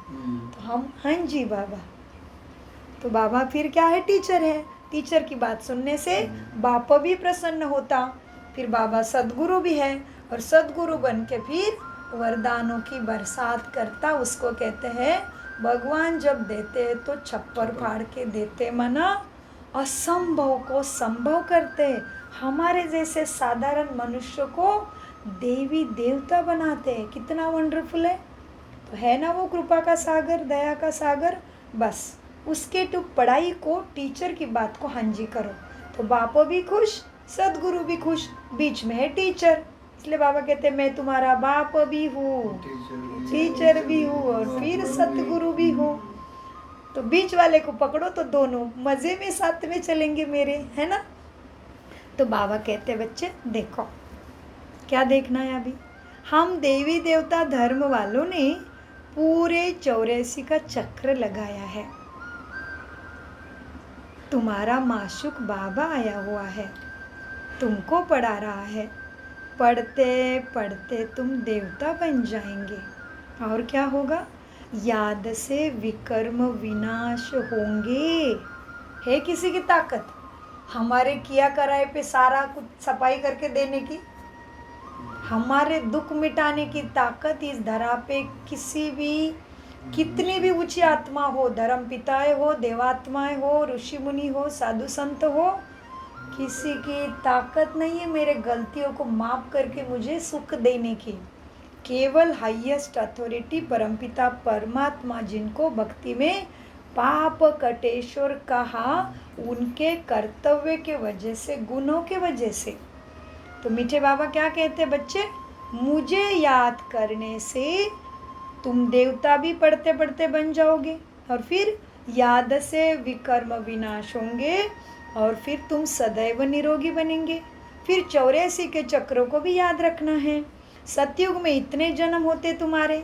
तो हम हाँ जी बाबा। तो बाबा फिर क्या है, टीचर है। टीचर की बात सुनने से बाप भी प्रसन्न होता। फिर बाबा सद्गुरु भी है, और सद्गुरु बन के फिर वरदानों की बरसात करता। उसको कहते हैं भगवान जब देते हैं तो छप्पर फाड़ के देते, मना असंभव को संभव करते। हमारे जैसे साधारण मनुष्य को देवी देवता बनाते हैं। कितना वंडरफुल है। तो है ना वो कृपा का सागर, दया का सागर। बस उसके टू पढ़ाई को, टीचर की बात को हाँ जी करो, तो बाप भी खुश, सदगुरु भी खुश, बीच में है टीचर। इसलिए बाबा कहते हैं मैं तुम्हारा बाप भी हूँ, टीचर भी हूँ और फिर सतगुरु भी हूँ। तो बीच वाले को पकड़ो तो दोनों मज़े में साथ में चलेंगे मेरे, है ना। तो बाबा कहते हैं बच्चे देखो क्या देखना है। अभी हम देवी देवता धर्म वालों ने पूरे 84 का चक्र लगाया है। तुम्हारा माशुक बाबा आया हुआ है, तुमको पढ़ा रहा है। पढ़ते पढ़ते तुम देवता बन जाएंगे और क्या होगा, याद से विकर्म विनाश होंगे। है किसी की ताकत हमारे किया कराए पे सारा कुछ सफाई करके देने की? हमारे दुख मिटाने की ताकत इस धरा पे किसी भी, कितनी भी ऊंची आत्मा हो, धर्म पिताएं हो, देवात्माएं हो, ऋषि मुनि हो, साधु संत हो, किसी की ताकत नहीं है मेरे गलतियों को माफ करके मुझे सुख देने की। केवल हाईएस्ट अथॉरिटी परमपिता परमात्मा, जिनको भक्ति में पाप कटेश्वर कहा, उनके कर्तव्य के वजह से, गुणों के वजह से। तो मीठे बाबा क्या कहते हैं बच्चे, मुझे याद करने से तुम देवता भी पढ़ते पढ़ते बन जाओगे और फिर याद से विकर्म विनाश होंगे और फिर तुम सदैव निरोगी बनेंगे। फिर 84 के चक्रों को भी याद रखना है। सतयुग में इतने जन्म होते तुम्हारे,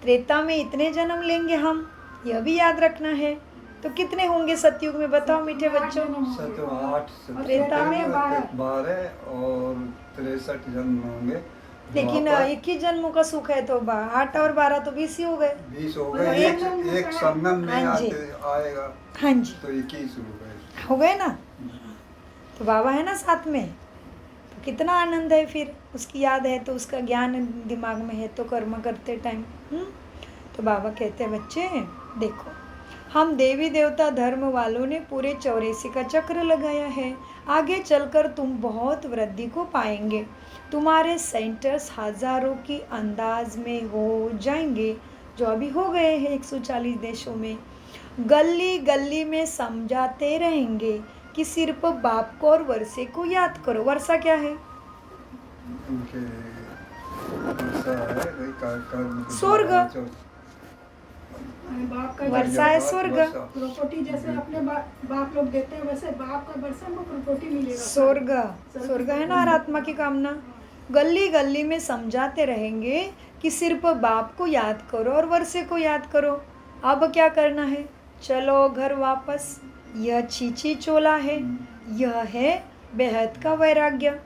त्रेता में इतने जन्म लेंगे हम, यह भी याद रखना है। तो कितने होंगे सतयुग में, बताओ मीठे बच्चों? 8 त्रेता में 12 और 63 जन्म होंगे। लेकिन एक ही जन्मों का सुख है, तो 8 और 12 तो 20 ही हो गए। 20 हो गए, एक संगम में हाँ जी। आएगा हाँ जी, तो 21 हो गए ना। तो बाबा है ना साथ में, तो कितना आनंद है फिर। उसकी याद है तो उसका ज्ञान दिमाग में है, तो कर्म करते टाइम। तो बाबा कहते हैं बच्चे देखो, हम देवी देवता धर्म वालों ने पूरे 84 का चक्र लगाया है। आगे चलकर तुम बहुत वृद्धि को पाएंगे। तुम्हारे सेंटर्स हजारों की अंदाज में हो जाएंगे, जो अभी हो गए हैं 140 देशों में। गली गली में समझाते रहेंगे कि सिर्फ बाप को और वर्षे को याद करो। वर्षा क्या है? उनके वर्षा है वही कर्म स्वर्ग। बाप का वर्षा है स्वर्ग। प्रॉपर्टी जैसे अपने बाप लोग देते हैं, वैसे बाप का वर्षा में प्रॉपर्टी मिलेगा। स्वर्ग, स्वर्ग है ना हर आत्मा की कामना। गली गली में समझाते रहेंगे कि सिर्फ बाप को याद करो और वर्षे को याद करो। अब क्या करना है? चलो घर वापस। यह चीची चोला है, यह है बेहद का वैराग्य।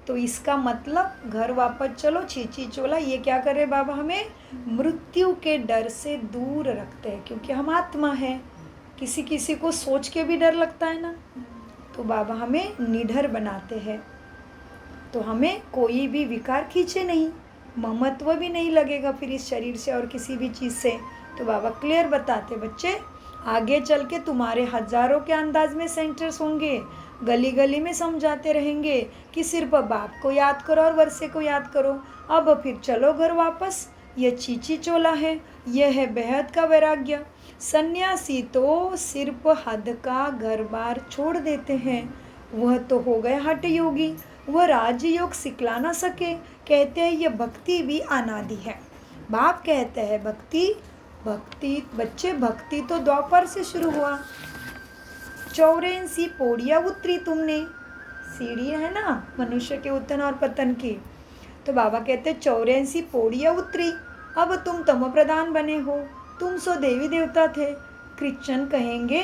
तो इसका मतलब घर वापस चलो, चीची चोला। ये क्या करे बाबा? हमें मृत्यु के डर से दूर रखते हैं, क्योंकि हम आत्मा है। किसी किसी को सोच के भी डर लगता है ना, तो बाबा हमें निडर बनाते हैं। तो हमें कोई भी विकार खींचे नहीं, ममत्व भी नहीं लगेगा फिर इस शरीर से और किसी भी चीज़ से। तो बाबा क्लियर बताते, बच्चे आगे चल के तुम्हारे हजारों के अंदाज में सेंटर्स होंगे। गली गली में समझाते रहेंगे कि सिर्फ बाप को याद करो और वर्षे को याद करो। अब फिर चलो घर वापस। यह चीची चोला है, यह है बेहद का वैराग्य। सन्यासी तो सिर्फ हद का घर बार छोड़ देते हैं, वह तो हो गए हठ योगी। वह राजयोग सिखला ना सके। कहते हैं यह भक्ति भी अनादि है। बाप कहते हैं भक्ति बच्चे, भक्ति तो द्वापर से शुरू हुआ। 84 पौड़ियाँ उतरी तुमने। सीढ़ी है ना मनुष्य के उत्थान और पतन की। तो बाबा कहते 84 पौड़ियाँ उतरी, अब तुम तमो प्रधान बने हो। तुम सो देवी देवता थे, क्रिश्चियन कहेंगे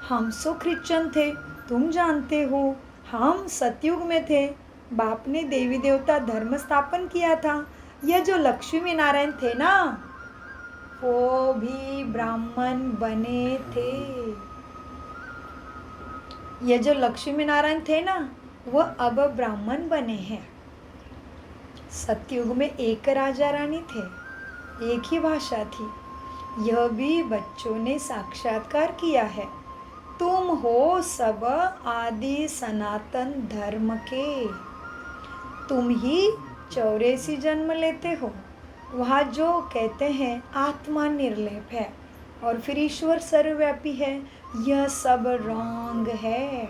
हम सो क्रिश्चियन थे। तुम जानते हो हम सतयुग में थे। बाप ने देवी देवता धर्म स्थापन किया था। यह जो लक्ष्मी नारायण थे ना, वो भी ब्राह्मण बने थे। ये जो लक्ष्मी नारायण थे ना, वो अब ब्राह्मण बने हैं। सतयुग में एक राजा रानी थे, एक ही भाषा थी। यह भी बच्चों ने साक्षात्कार किया है। तुम हो सब आदि सनातन धर्म के। तुम ही 84 जन्म लेते हो। वहाँ जो कहते हैं आत्मा निर्लेप है और फिर ईश्वर सर्वव्यापी है, यह सब रॉन्ग है।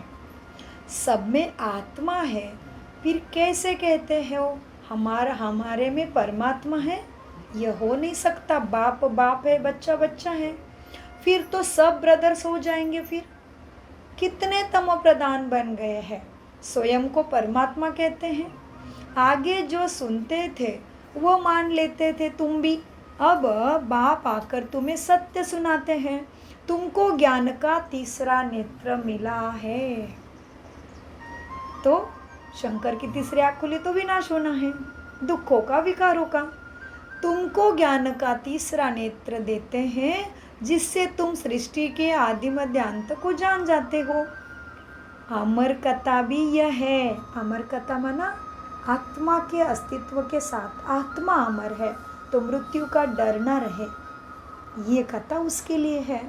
सब में आत्मा है, फिर कैसे कहते हो हमारे में परमात्मा है? यह हो नहीं सकता। बाप बाप है, बच्चा बच्चा है। फिर तो सब ब्रदर्स हो जाएंगे। फिर कितने तमो प्रधान बन गए हैं, स्वयं को परमात्मा कहते हैं। आगे जो सुनते थे वो मान लेते थे तुम भी। अब बाप आकर तुम्हें सत्य सुनाते हैं। तुमको ज्ञान का तीसरा नेत्र मिला है। तो शंकर की तीसरी आँख खुली तो विनाश होना है, दुखों का, विकारों का। तुमको ज्ञान का तीसरा नेत्र देते हैं, जिससे तुम सृष्टि के आदि मध्य अंत को जान जाते हो। अमर कथा भी यह है। अमर कथा माना आत्मा के अस्तित्व के साथ आत्मा अमर है, तो मृत्यु का डर ना रहे, ये कथा उसके लिए है।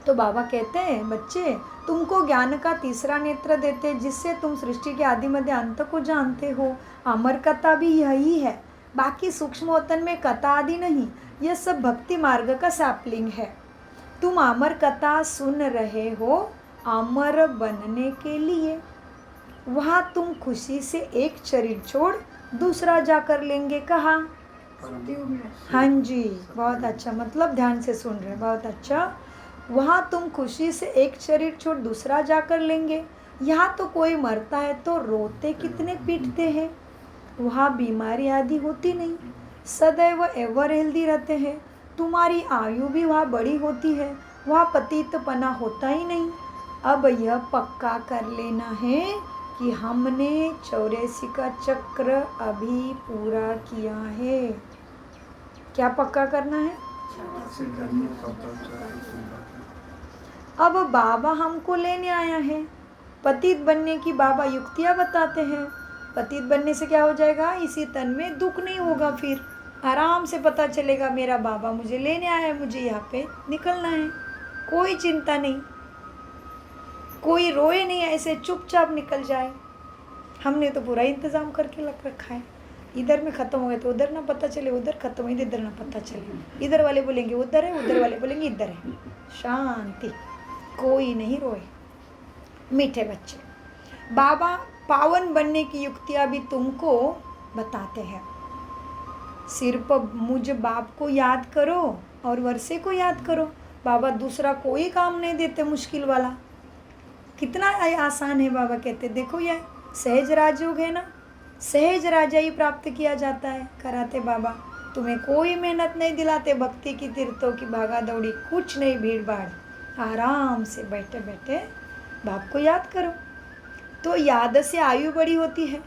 तो बाबा कहते हैं बच्चे तुमको ज्ञान का तीसरा नेत्र देते, जिससे तुम सृष्टि के आदि मध्य अंत को जानते हो। अमर कथा भी यही है, बाकी सूक्ष्म वतन में कथा आदि नहीं, यह सब भक्ति मार्ग का सैपलिंग है। तुम अमर कथा सुन रहे हो अमर बनने के लिए। वहाँ तुम खुशी से एक शरीर छोड़ दूसरा जाकर लेंगे। कहाँ? हाँ जी, बहुत अच्छा, मतलब ध्यान से सुन रहे, बहुत अच्छा। वहाँ तुम खुशी से एक शरीर छोड़ दूसरा जाकर लेंगे। यहाँ तो कोई मरता है तो रोते कितने पीटते हैं। वहाँ बीमारी आदि होती नहीं, सदैव एवर हेल्दी रहते हैं। तुम्हारी आयु भी वहाँ बड़ी होती है। वहाँ पतितपना होता ही नहीं। अब यह पक्का कर लेना है कि हमने 84 का चक्र अभी पूरा किया है। क्या पक्का करना है? अब बाबा हमको लेने आया है, पतित बनने की बाबा युक्तियाँ बताते हैं। पतित बनने से क्या हो जाएगा? इसी तन में दुख नहीं होगा, फिर आराम से पता चलेगा मेरा बाबा मुझे लेने आया है, मुझे यहाँ पे निकलना है। कोई चिंता नहीं, कोई रोए नहीं, ऐसे चुपचाप निकल जाए। हमने तो पूरा इंतज़ाम करके लग रखा है। इधर में ख़त्म हो गया तो उधर ना पता चले, उधर ख़त्म हो इधर ना पता चले। इधर वाले बोलेंगे उधर है, उधर वाले बोलेंगे इधर है। शांति, कोई नहीं रोए। मीठे बच्चे, बाबा पावन बनने की युक्तियाँ भी तुमको बताते हैं। सिर्फ मुझ बाप को याद करो और वर्षे को याद करो। बाबा दूसरा कोई काम नहीं देते मुश्किल वाला। कितना आसान है। बाबा कहते देखो यह सहज राजयोग है ना, सहज राजा ही प्राप्त किया जाता है। कराते बाबा तुम्हें कोई मेहनत नहीं दिलाते, भक्ति की तीर्थों की भागा दौड़ी कुछ नहीं, भीड़ भाड़, आराम से बैठे बैठे बाप को याद करो। तो याद से आयु बड़ी होती है।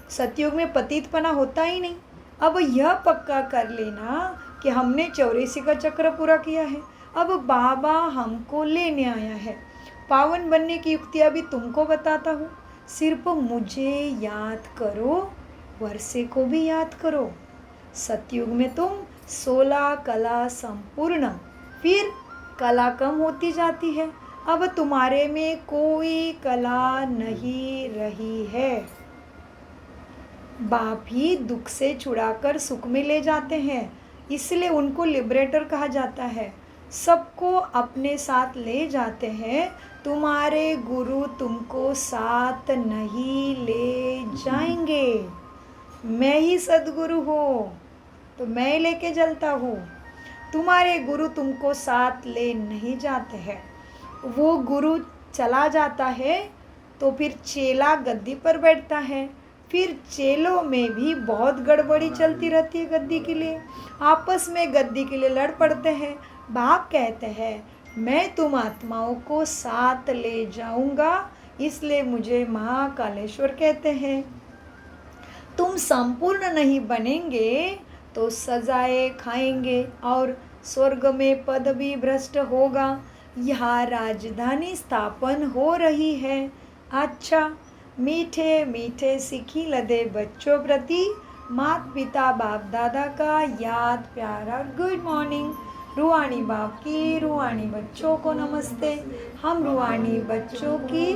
सतयुग में पतितपना होता ही नहीं। अब यह पक्का कर लेना कि हमने 84 का चक्र पूरा किया है। अब बाबा हमको लेने आया है। पावन बनने की युक्तियाँ भी तुमको बताता हूँ। सिर्फ मुझे याद करो, वर्षे को भी याद करो। सतयुग में तुम 16 कला संपूर्ण, फिर कला कम होती जाती है। अब तुम्हारे में कोई कला नहीं रही है। बाप ही दुख से छुड़ाकर सुख में ले जाते हैं, इसलिए उनको लिबरेटर कहा जाता है। सबको अपने साथ ले जाते हैं। तुम्हारे गुरु तुमको साथ नहीं ले जाएंगे। मैं ही सद्गुरु हूँ, तो मैं लेके चलता हूँ। तुम्हारे गुरु तुमको साथ ले नहीं जाते हैं। वो गुरु चला जाता है तो फिर चेला गद्दी पर बैठता है। फिर चेलों में भी बहुत गड़बड़ी चलती रहती है गद्दी के लिए। आपस में गद्दी के लिए लड़ पड़ते हैं। बाप कहते हैं मैं तुम आत्माओं को साथ ले जाऊंगा, इसलिए मुझे महाकालेश्वर कहते हैं। तुम संपूर्ण नहीं बनेंगे तो सजाएं खाएंगे और स्वर्ग में पद भी भ्रष्ट होगा। यहाँ राजधानी स्थापन हो रही है। अच्छा, मीठे मीठे सिखी लदे बच्चों प्रति माता पिता बाप दादा का याद प्यारा गुड मॉर्निंग। रूहानी बाप की रूहानी बच्चों को नमस्ते। हम रूहानी बच्चों की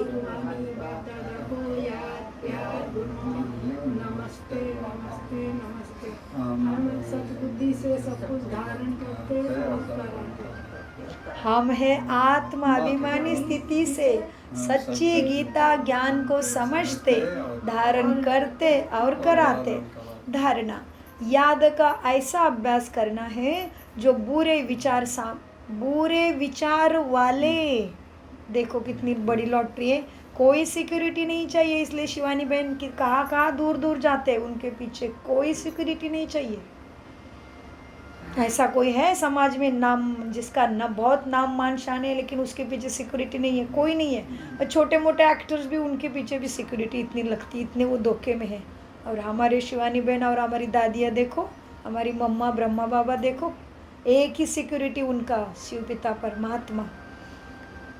नमस्ते नमस्ते नमस्ते। हम सद्बुद्धि से सब कुछ धारण करते हैं। हम है आत्माभिमानी स्थिति से सच्ची गीता ज्ञान को समझते, धारण करते और कराते। धारणा, याद का ऐसा अभ्यास करना है जो बुरे विचार वाले, देखो कितनी बड़ी लॉटरी है। कोई सिक्योरिटी नहीं चाहिए, इसलिए शिवानी बहन की कहाँ दूर दूर जाते हैं, उनके पीछे कोई सिक्योरिटी नहीं चाहिए। ऐसा कोई है समाज में नाम, जिसका न बहुत नाम मान शान है लेकिन उसके पीछे सिक्योरिटी नहीं है? कोई नहीं है। और छोटे मोटे एक्टर्स भी, उनके पीछे भी सिक्योरिटी इतनी लगती, इतने वो धोखे में है। और हमारे शिवानी बहन और हमारी दादियाँ देखो, हमारी मम्मा ब्रह्मा बाबा देखो, एक ही सिक्योरिटी उनका, शिव पिता परमात्मा।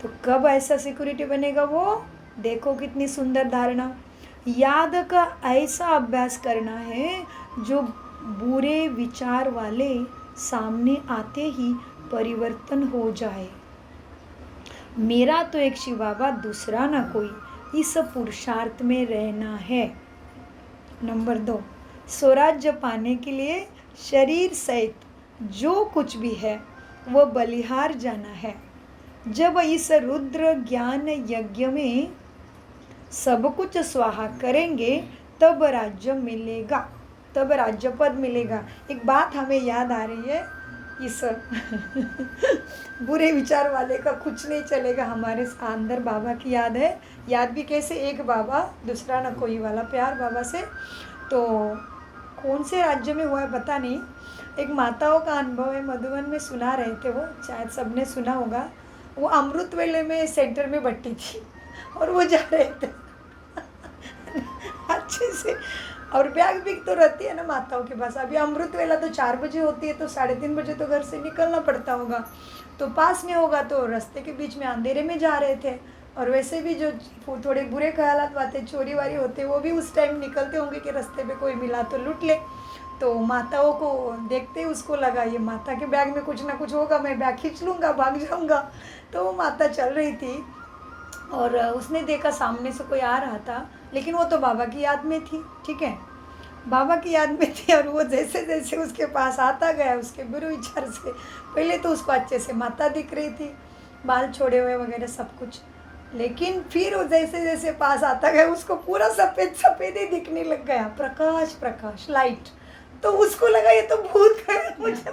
तो कब ऐसा सिक्योरिटी बनेगा वो? देखो कितनी सुंदर धारणा। याद का ऐसा अभ्यास करना है जो बुरे विचार वाले सामने आते ही परिवर्तन हो जाए। मेरा तो एक शिव बाबा, दूसरा ना कोई, इस पुरुषार्थ में रहना है। नंबर 2, स्वराज्य पाने के लिए शरीर सहित जो कुछ भी है वो बलिहार जाना है। जब इस रुद्र ज्ञान यज्ञ में सब कुछ स्वाहा करेंगे तब राज्य मिलेगा, तब राज्य पद मिलेगा। एक बात हमें याद आ रही है, इस बुरे विचार वाले का कुछ नहीं चलेगा। हमारे अंदर बाबा की याद है। याद भी कैसे? एक बाबा दूसरा न कोई वाला प्यार बाबा से। तो कौन से राज्य में हुआ है पता नहीं, एक माताओं का अनुभव है, मधुबन में सुना रहे थे वो, शायद सबने सुना होगा। वो अमृत वेले में सेंटर में भट्टी थी और वो जा रहे थे अच्छे से, और बैग भी तो रहती है ना माताओं के पास। अभी अमृत वेला तो 4 बजे होती है, तो 3:30 बजे तो घर से निकलना पड़ता होगा, तो पास में होगा, तो रास्ते के बीच में अंधेरे में जा रहे थे। और वैसे भी जो थोड़े बुरे ख्यालात बातें चोरी वारी होते, वो भी उस टाइम निकलते होंगे कि रास्ते पे कोई मिला तो लूट ले। तो माताओं को देखते ही उसको लगा ये माता के बैग में कुछ ना कुछ होगा, मैं बैग खींच लूँगा, भाग जाऊँगा। तो वो माता चल रही थी और उसने देखा सामने से कोई आ रहा था, लेकिन वो तो बाबा की याद में थी, ठीक है, बाबा की याद में थी। और वो जैसे जैसे उसके पास आता गया, उसके बुरे विचार से, पहले तो उसको अच्छे से माता दिख रही थी, बाल छोड़े हुए वगैरह सब कुछ, लेकिन फिर वो जैसे जैसे पास आता गया, उसको पूरा सफ़ेद सफ़ेद ही दिखने लग गया, प्रकाश प्रकाश, लाइट। तो उसको लगा ये तो भूत है, मुझे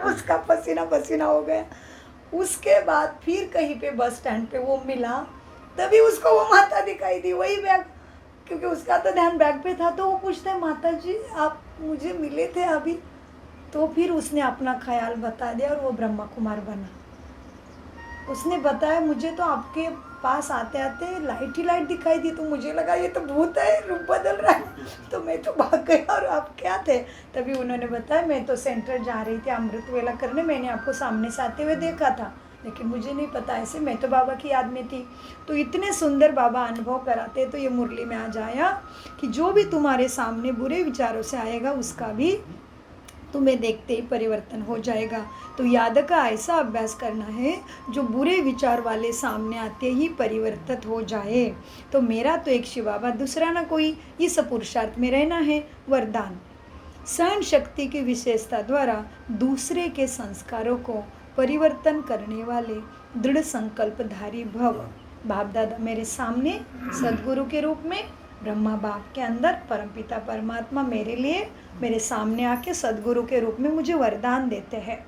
उसका पसीना पसीना हो गया। उसके बाद फिर कहीं पे बस स्टैंड पे वो मिला, तभी उसको वो माता दिखाई दी, वही बैग, क्योंकि उसका तो ध्यान बैग पे था। तो वो पूछता है, माता जी आप मुझे मिले थे अभी? तो फिर उसने अपना ख्याल बता दिया और वो ब्रह्मा कुमार बना। उसने बताया, मुझे तो आपके पास आते आते लाइट ही लाइट दिखाई दी, तो मुझे लगा ये तो भूत है, रूप बदल रहा है, तो मैं तो भाग गया। और आप क्या थे? तभी उन्होंने बताया, मैं तो सेंटर जा रही थी अमृत वेला करने, मैंने आपको सामने से आते हुए देखा था, लेकिन मुझे नहीं पता ऐसे, मैं तो बाबा की याद में थी। तो इतने सुंदर बाबा अनुभव कराते, तो ये मुरली में आज आया कि जो भी तुम्हारे सामने बुरे विचारों से आएगा, उसका भी तुम्हें देखते ही परिवर्तन हो जाएगा। तो याद का ऐसा अभ्यास करना है जो बुरे विचार वाले सामने आते ही परिवर्तित हो जाए। तो मेरा तो एक शिव बाबा, दूसरा ना कोई, इस पुरुषार्थ में रहना है। वरदान, सहन शक्ति की विशेषता द्वारा दूसरे के संस्कारों को परिवर्तन करने वाले दृढ़ संकल्पधारी भव। बाप दादा मेरे सामने सदगुरु के रूप में, ब्रह्मा बाप के अंदर परमपिता परमात्मा मेरे लिए मेरे सामने आके सदगुरु के रूप में मुझे वरदान देते हैं।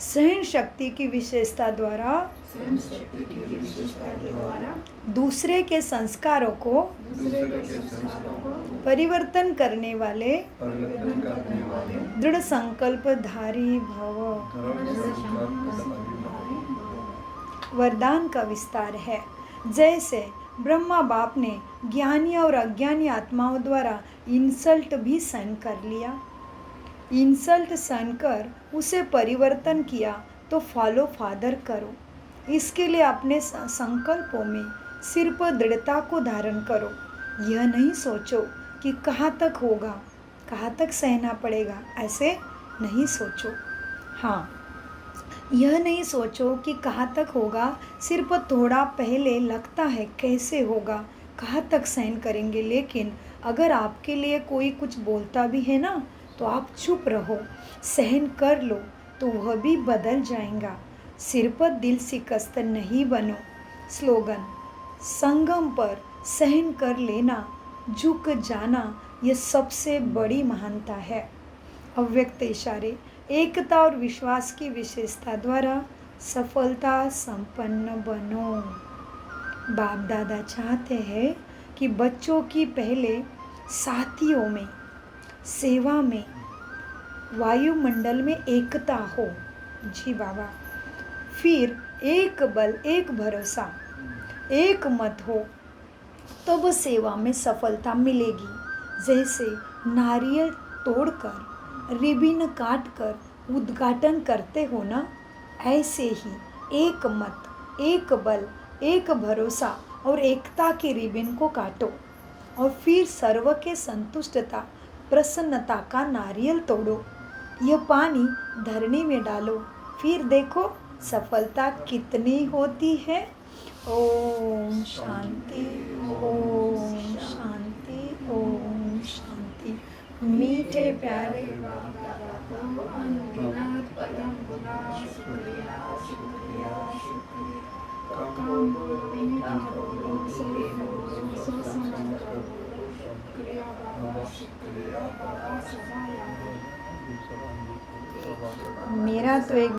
सहन शक्ति की विशेषता द्वारा दूसरे के संस्कारों को परिवर्तन करने वाले दृढ़ संकल्पधारी भव। वरदान का विस्तार है। जैसे ब्रह्मा बाप ने ज्ञानी और अज्ञानी आत्माओं द्वारा इंसल्ट भी सहन कर लिया, इंसल्ट सहन कर उसे परिवर्तन किया, तो फॉलो फादर करो। इसके लिए अपने संकल्पों में सिर्फ दृढ़ता को धारण करो। यह नहीं सोचो कि कहाँ तक होगा, कहाँ तक सहना पड़ेगा, ऐसे नहीं सोचो। हाँ, यह नहीं सोचो कि कहाँ तक होगा, सिर्फ थोड़ा पहले लगता है कैसे होगा, कहाँ तक सहन करेंगे। लेकिन अगर आपके लिए कोई कुछ बोलता भी है ना, तो आप चुप रहो, सहन कर लो, तो वह भी बदल जाएगा। सिर्फ दिल शिकस्त नहीं बनो। स्लोगन, संगम पर सहन कर लेना, झुक जाना, यह सबसे बड़ी महानता है। अव्यक्त इशारे, एकता और विश्वास की विशेषता द्वारा सफलता संपन्न बनो। बाप दादा चाहते हैं कि बच्चों की पहले साथियों में, सेवा में, वायुमंडल में एकता हो। जी बाबा। फिर एक बल, एक भरोसा, एक मत हो, तब सेवा में सफलता मिलेगी। जैसे नारियल तोड़कर, रिबन काटकर उद्घाटन करते हो ना, ऐसे ही एक मत, एक बल, एक भरोसा और एकता के रिबन को काटो, और फिर सर्व के संतुष्टता, प्रसन्नता का नारियल तोड़ो। यह पानी धरनी में डालो, फिर देखो सफलता कितनी होती है। ओम शांति, ओम शांति, ओम शांति। मीठे प्यारे मेरा तो एक